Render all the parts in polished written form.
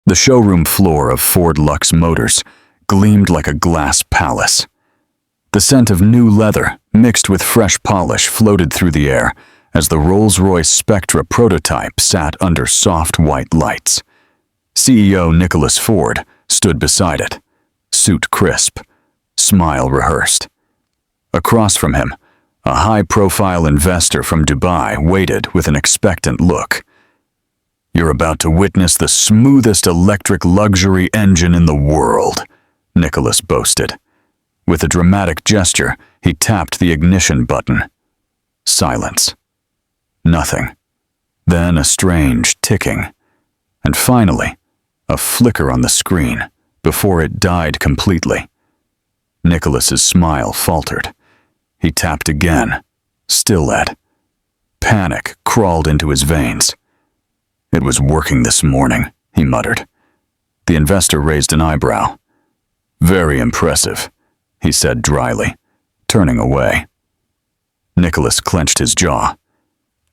The showroom floor of Ford Lux Motors gleamed like a glass palace. The scent of new leather, mixed with fresh polish, floated through the air as the Rolls-Royce Spectra prototype sat under soft white lights. CEO Nicholas Ford stood beside it, suit crisp, smile rehearsed. Across from him, a high-profile investor from Dubai waited with an expectant look. "You're about to witness the smoothest electric luxury engine in the world," Nicholas boasted. With a dramatic gesture, he tapped the ignition button. Silence. Nothing. Then a strange ticking. And finally, a flicker on the screen before it died completely. Nicholas's smile faltered. He tapped again. Still lead. Panic crawled into his veins. "It was working this morning," he muttered. The investor raised an eyebrow. "Very impressive," he said dryly, turning away. Nicholas clenched his jaw.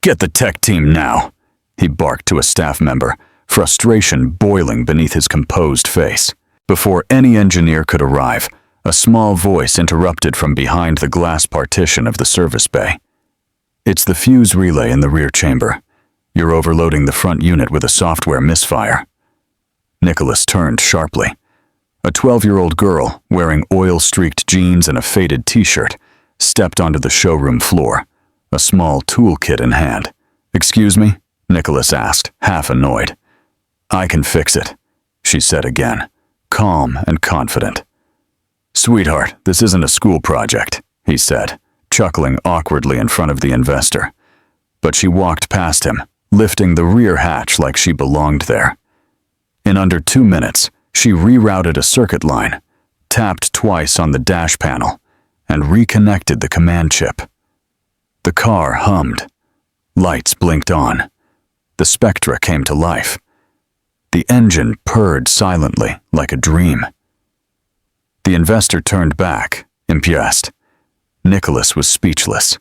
"Get the tech team now," he barked to a staff member, frustration boiling beneath his composed face. Before any engineer could arrive, a small voice interrupted from behind the glass partition of the service bay. "It's the fuse relay in the rear chamber. You're overloading the front unit with a software misfire." Nicholas turned sharply. A 12-year-old girl, wearing oil-streaked jeans and a faded t-shirt, stepped onto the showroom floor, a small toolkit in hand. "Excuse me?" Nicholas asked, half annoyed. "I can fix it," she said again, calm and confident. "Sweetheart, this isn't a school project," he said, chuckling awkwardly in front of the investor. But she walked past him, lifting the rear hatch like she belonged there. In under 2 minutes, she rerouted a circuit line, tapped twice on the dash panel, and reconnected the command chip. The car hummed. Lights blinked on. The Spectra came to life. The engine purred silently like a dream. The investor turned back, impressed. Nicholas was speechless.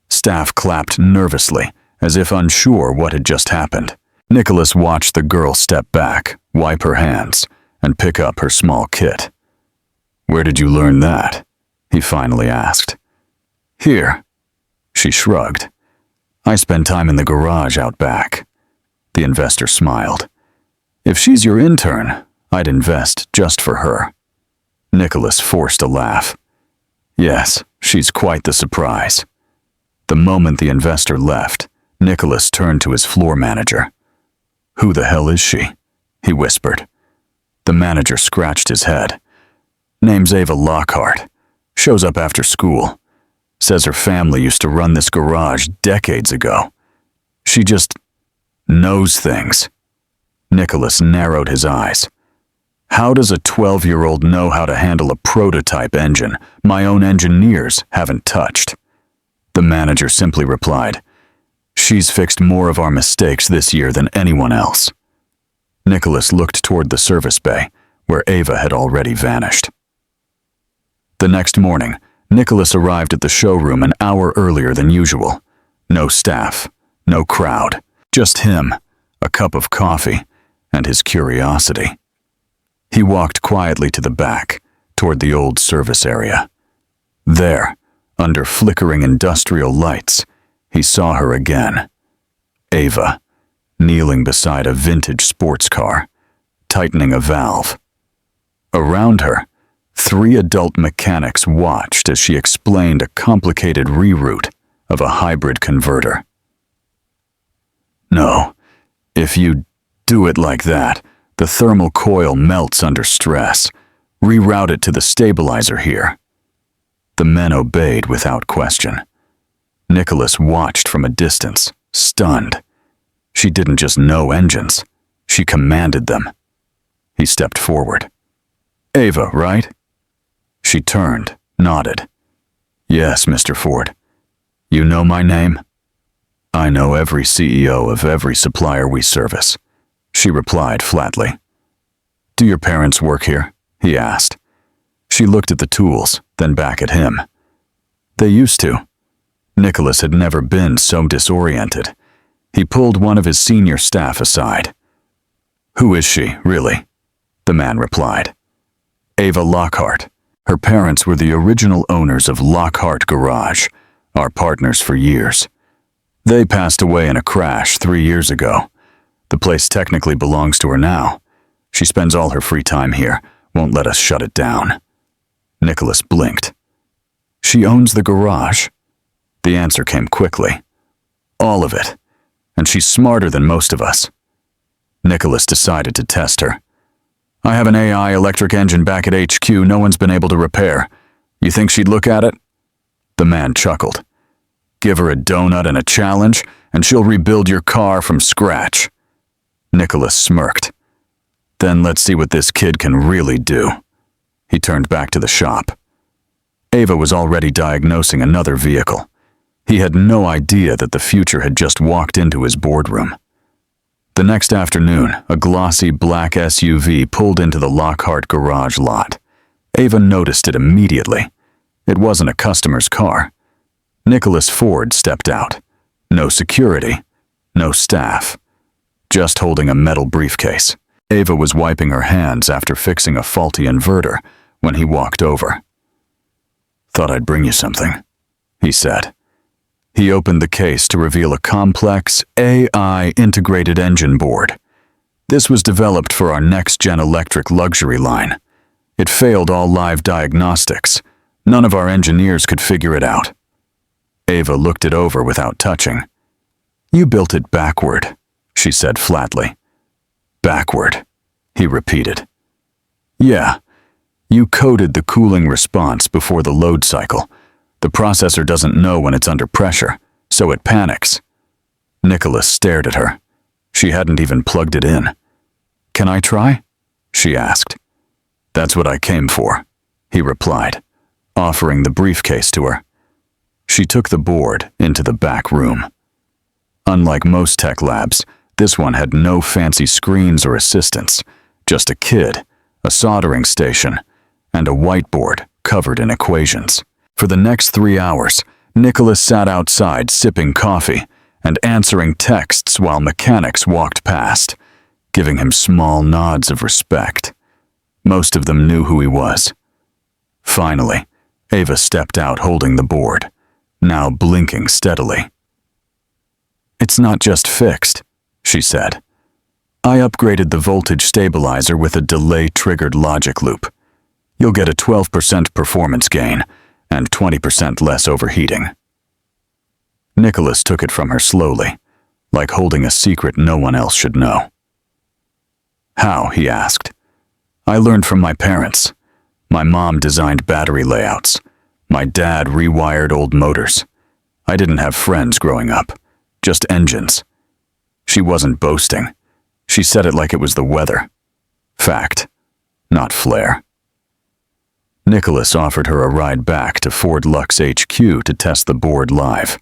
Staff clapped nervously, as if unsure what had just happened. Nicholas watched the girl step back, wipe her hands, and pick up her small kit. "Where did you learn that?" he finally asked. "Here." She shrugged. "I spend time in the garage out back." The investor smiled. "If she's your intern, I'd invest just for her." Nicholas forced a laugh. "Yes, she's quite the surprise." The moment the investor left, Nicholas turned to his floor manager. "Who the hell is she?" he whispered. The manager scratched his head. "Name's Ava Lockhart. Shows up after school. Says her family used to run this garage decades ago. She just knows things." Nicholas narrowed his eyes. "How does a 12-year-old know how to handle a prototype engine my own engineers haven't touched?" The manager simply replied, "She's fixed more of our mistakes this year than anyone else." Nicholas looked toward the service bay, where Ava had already vanished. The next morning, Nicholas arrived at the showroom an hour earlier than usual. No staff, no crowd, just him, a cup of coffee, and his curiosity. He walked quietly to the back, toward the old service area. There, under flickering industrial lights, he saw her again. Ava, kneeling beside a vintage sports car, tightening a valve. Around her, 3 adult mechanics watched as she explained a complicated reroute of a hybrid converter. "No, if you do it like that, the thermal coil melts under stress. Reroute it to the stabilizer here." The men obeyed without question. Nicholas watched from a distance, stunned. She didn't just know engines, she commanded them. He stepped forward. "Ava, right?" She turned, nodded. "Yes, Mr. Ford. You know my name?" "I know every CEO of every supplier we service," she replied flatly. "Do your parents work here?" he asked. She looked at the tools, then back at him. "They used to." Nicholas had never been so disoriented. He pulled one of his senior staff aside. Who is she, really? The man replied. Ava Lockhart. Her parents were the original owners of Lockhart Garage, our partners for years. They passed away in a crash 3 years ago. The place technically belongs to her now. She spends all her free time here, won't let us shut it down. Nicholas blinked. She owns the garage? The answer came quickly. All of it. And she's smarter than most of us. Nicholas decided to test her. I have an AI electric engine back at HQ no one's been able to repair. You think she'd look at it? The man chuckled. Give her a donut and a challenge, and she'll rebuild your car from scratch. Nicholas smirked. Then let's see what this kid can really do. He turned back to the shop. Ava was already diagnosing another vehicle. He had no idea that the future had just walked into his boardroom. The next afternoon, a glossy black SUV pulled into the Lockhart garage lot. Ava noticed it immediately. It wasn't a customer's car. Nicholas Ford stepped out. No security, no staff. Just holding a metal briefcase. Ava was wiping her hands after fixing a faulty inverter when he walked over. Thought I'd bring you something, he said. He opened the case to reveal a complex AI integrated engine board. This was developed for our next-gen electric luxury line. It failed all live diagnostics. None of our engineers could figure it out. Ava looked it over without touching. You built it backward, she said flatly. Backward, he repeated. Yeah, you coded the cooling response before the load cycle. The processor doesn't know when it's under pressure, so it panics. Nicholas stared at her. She hadn't even plugged it in. Can I try? She asked. That's what I came for, he replied, offering the briefcase to her. She took the board into the back room. Unlike most tech labs, this one had no fancy screens or assistants, just a kid, a soldering station, and a whiteboard covered in equations. For the next 3 hours, Nicholas sat outside sipping coffee and answering texts while mechanics walked past, giving him small nods of respect. Most of them knew who he was. Finally, Ava stepped out holding the board, now blinking steadily. It's not just fixed, she said. I upgraded the voltage stabilizer with a delay-triggered logic loop. You'll get a 12% performance gain and 20% less overheating. Nicholas took it from her slowly, like holding a secret no one else should know. How? He asked. I learned from my parents. My mom designed battery layouts. My dad rewired old motors. I didn't have friends growing up, just engines. She wasn't boasting. She said it like it was the weather. Fact, not flair. Nicholas offered her a ride back to Ford Lux HQ to test the board live.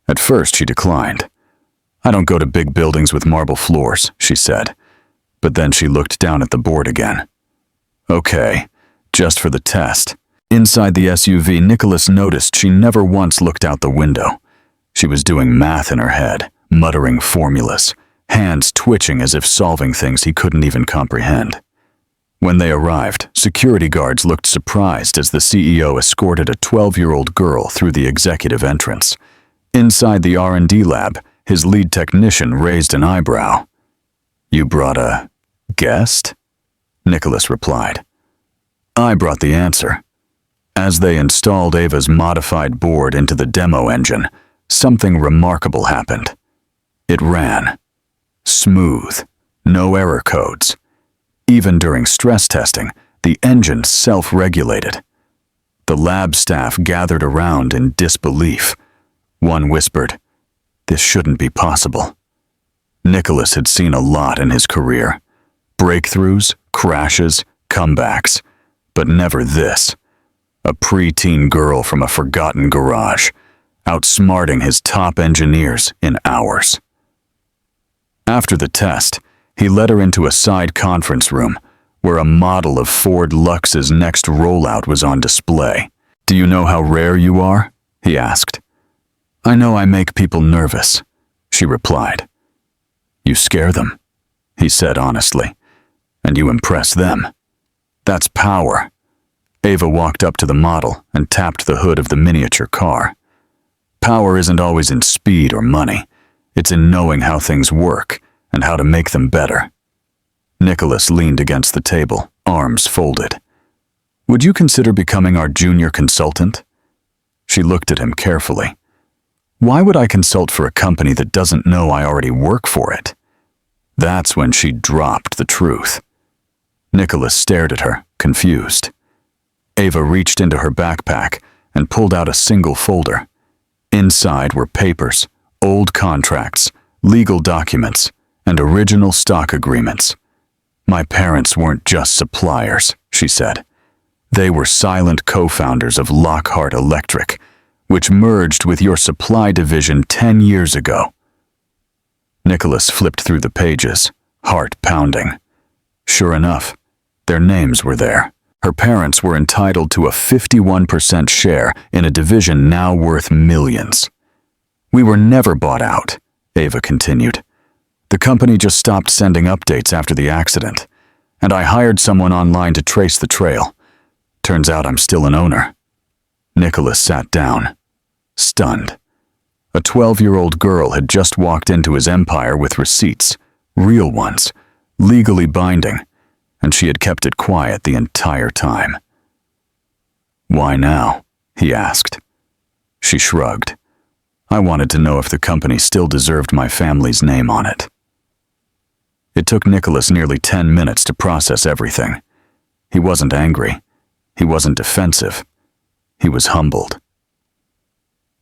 At first, she declined. I don't go to big buildings with marble floors, she said. But then she looked down at the board again. Okay, just for the test. Inside the SUV, Nicholas noticed she never once looked out the window. She was doing math in her head, muttering formulas, hands twitching as if solving things he couldn't even comprehend. When they arrived, security guards looked surprised as the CEO escorted a 12-year-old girl through the executive entrance. Inside the R&D lab, his lead technician raised an eyebrow. You brought a guest? Nicholas replied. I brought the answer. As they installed Ava's modified board into the demo engine, something remarkable happened. It ran. Smooth. No error codes. Even during stress testing, the engine self-regulated. The lab staff gathered around in disbelief. One whispered, "This shouldn't be possible." Nicholas had seen a lot in his career. Breakthroughs, crashes, comebacks, but never this. A preteen girl from a forgotten garage, outsmarting his top engineers in hours. After the test, he led her into a side conference room where a model of Ford Lux's next rollout was on display. Do you know how rare you are? He asked. I know I make people nervous, she replied. You scare them, he said honestly. And you impress them. That's power. Ava walked up to the model and tapped the hood of the miniature car. Power isn't always in speed or money. It's in knowing how things work and how to make them better. Nicholas leaned against the table, arms folded. Would you consider becoming our junior consultant? She looked at him carefully. Why would I consult for a company that doesn't know I already work for it? That's when she dropped the truth. Nicholas stared at her, confused. Ava reached into her backpack and pulled out a single folder. Inside were papers, old contracts, legal documents, and original stock agreements. My parents weren't just suppliers, she said. They were silent co-founders of Lockhart Electric, which merged with your supply division 10 years ago. Nicholas flipped through the pages, heart pounding. Sure enough, their names were there. Her parents were entitled to a 51% share in a division now worth millions. We were never bought out, Ava continued. The company just stopped sending updates after the accident, and I hired someone online to trace the trail. Turns out I'm still an owner. Nicholas sat down, stunned. A 12-year-old girl had just walked into his empire with receipts, real ones, legally binding, and she had kept it quiet the entire time. Why now? He asked. She shrugged. I wanted to know if the company still deserved my family's name on it. It took Nicholas nearly 10 minutes to process everything. He wasn't angry. He wasn't defensive. He was humbled.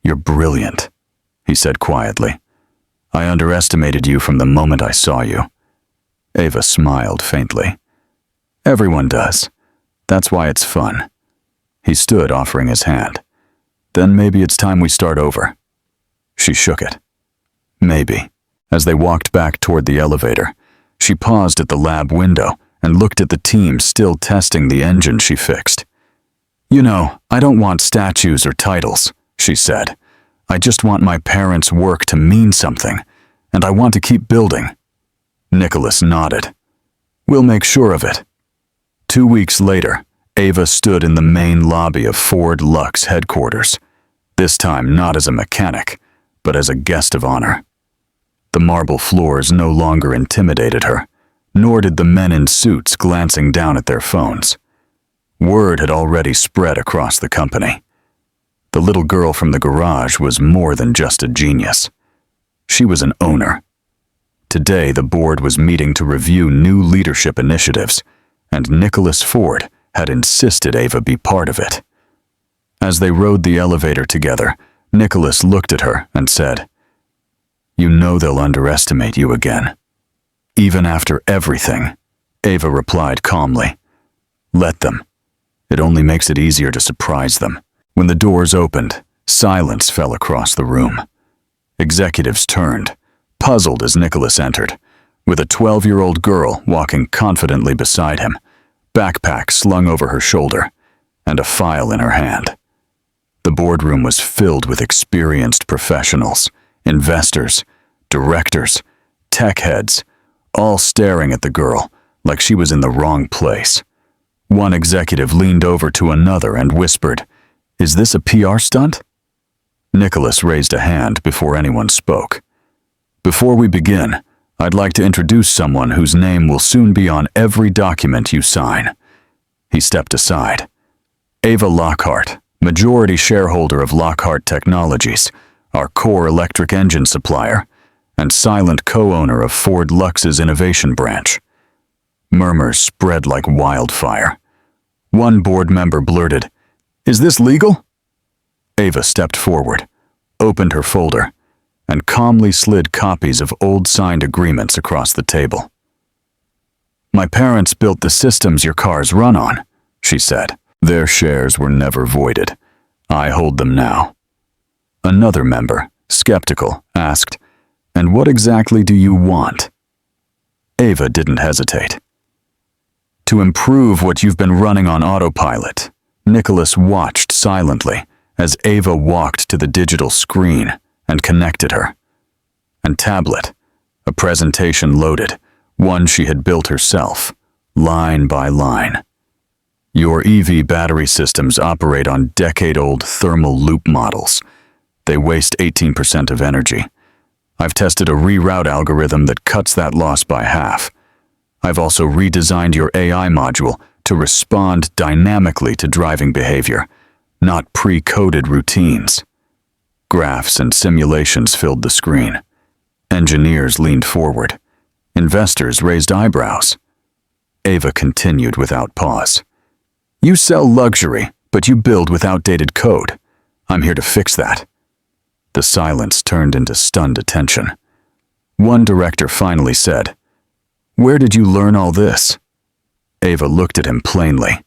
You're brilliant, he said quietly. I underestimated you from the moment I saw you. Ava smiled faintly. Everyone does. That's why it's fun. He stood, offering his hand. Then maybe it's time we start over. She shook it. Maybe. As they walked back toward the elevator, she paused at the lab window and looked at the team still testing the engine she fixed. You know, I don't want statues or titles, she said. I just want my parents' work to mean something, and I want to keep building. Nicholas nodded. We'll make sure of it. 2 weeks later, Ava stood in the main lobby of Ford Lux headquarters, this time not as a mechanic, but as a guest of honor. The marble floors no longer intimidated her, nor did the men in suits glancing down at their phones. Word had already spread across the company. The little girl from the garage was more than just a genius. She was an owner. Today, the board was meeting to review new leadership initiatives, and Nicholas Ford had insisted Ava be part of it. As they rode the elevator together, Nicholas looked at her and said, You know they'll underestimate you again. Even after everything, Ava replied calmly. Let them. It only makes it easier to surprise them. When the doors opened, silence fell across the room. Executives turned, puzzled as Nicholas entered, with a 12-year-old girl walking confidently beside him, backpack slung over her shoulder, and a file in her hand. The boardroom was filled with experienced professionals, investors, directors, tech heads, all staring at the girl like she was in the wrong place. One executive leaned over to another and whispered, Is this a PR stunt? Nicholas raised a hand before anyone spoke. Before we begin, I'd like to introduce someone whose name will soon be on every document you sign. He stepped aside. Ava Lockhart, majority shareholder of Lockhart Technologies, our core electric engine supplier, and silent co-owner of Ford Lux's innovation branch. Murmurs spread like wildfire. One board member blurted, Is this legal? Ava stepped forward, opened her folder, and calmly slid copies of old signed agreements across the table. My parents built the systems your cars run on, she said. Their shares were never voided. I hold them now. Another member, skeptical, asked, And what exactly do you want? Ava didn't hesitate. To improve what you've been running on autopilot, Nicholas watched silently as Ava walked to the digital screen and connected her. And tablet, a presentation loaded, one she had built herself, line by line. Your EV battery systems operate on decade-old thermal loop models. They waste 18% of energy. I've tested a reroute algorithm that cuts that loss by half. I've also redesigned your AI module to respond dynamically to driving behavior, not pre-coded routines. Graphs and simulations filled the screen. Engineers leaned forward. Investors raised eyebrows. Ava continued without pause. You sell luxury, but you build with outdated code. I'm here to fix that. The silence turned into stunned attention. One director finally said, "Where did you learn all this?" Ava looked at him plainly.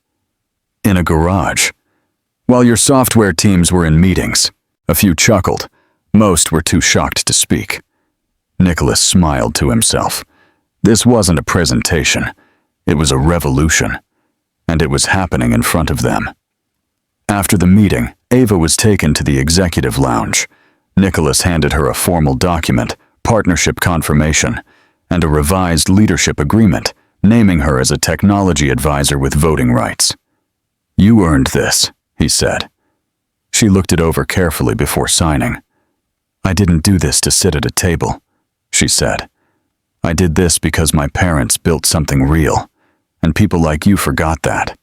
"In a garage. While your software teams were in meetings." A few chuckled. Most were too shocked to speak. Nicholas smiled to himself. This wasn't a presentation. It was a revolution. And it was happening in front of them. After the meeting, Ava was taken to the executive lounge. Nicholas handed her a formal document, partnership confirmation, and a revised leadership agreement, naming her as a technology advisor with voting rights. "You earned this," he said. She looked it over carefully before signing. "I didn't do this to sit at a table," she said. "I did this because my parents built something real, and people like you forgot that."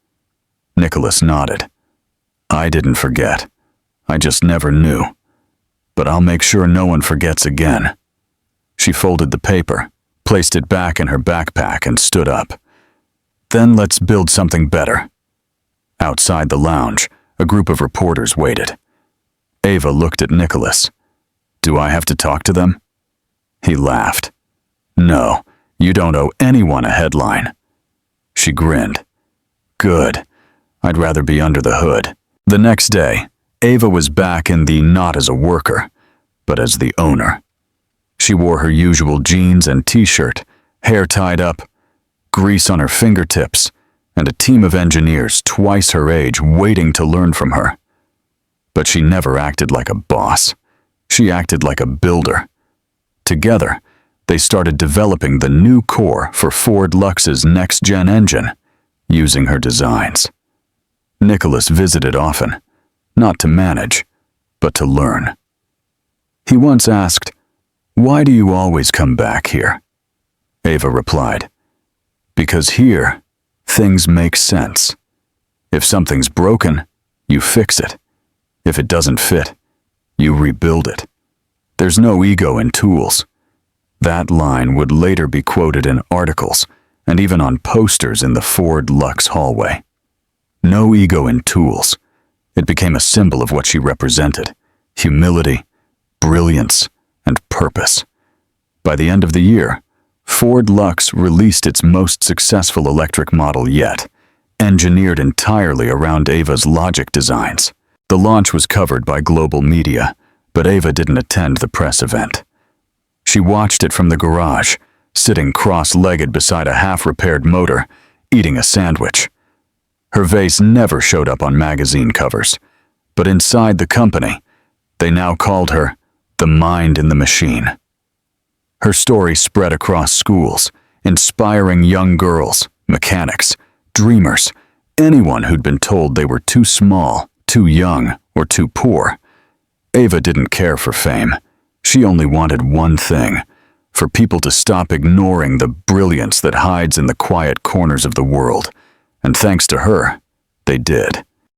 Nicholas nodded. "I didn't forget. I just never knew. But I'll make sure no one forgets again." She folded the paper, placed it back in her backpack, and stood up. "Then let's build something better." Outside the lounge, a group of reporters waited. Ava looked at Nicholas. "Do I have to talk to them?" He laughed. "No, you don't owe anyone a headline." She grinned. "Good. I'd rather be under the hood." The next day, Ava was back in the not as a worker, but as the owner. She wore her usual jeans and t-shirt, hair tied up, grease on her fingertips, and a team of engineers twice her age waiting to learn from her. But she never acted like a boss. She acted like a builder. Together, they started developing the new core for Ford Lux's next-gen engine, using her designs. Nicholas visited often, not to manage, but to learn. He once asked, "Why do you always come back here?" Ava replied, "Because here, things make sense. If something's broken, you fix it. If it doesn't fit, you rebuild it. There's no ego in tools." That line would later be quoted in articles and even on posters in the Ford Lux hallway. No ego in tools. It became a symbol of what she represented: humility, brilliance, and purpose. By the end of the year, Ford Lux released its most successful electric model yet, engineered entirely around Ava's logic designs. The launch was covered by global media, but Ava didn't attend the press event. She watched it from the garage, sitting cross-legged beside a half-repaired motor, eating a sandwich. Her face never showed up on magazine covers, but inside the company, they now called her the mind in the machine. Her story spread across schools, inspiring young girls, mechanics, dreamers, anyone who'd been told they were too small, too young, or too poor. Ava didn't care for fame. She only wanted one thing: for people to stop ignoring the brilliance that hides in the quiet corners of the world. And thanks to her, they did.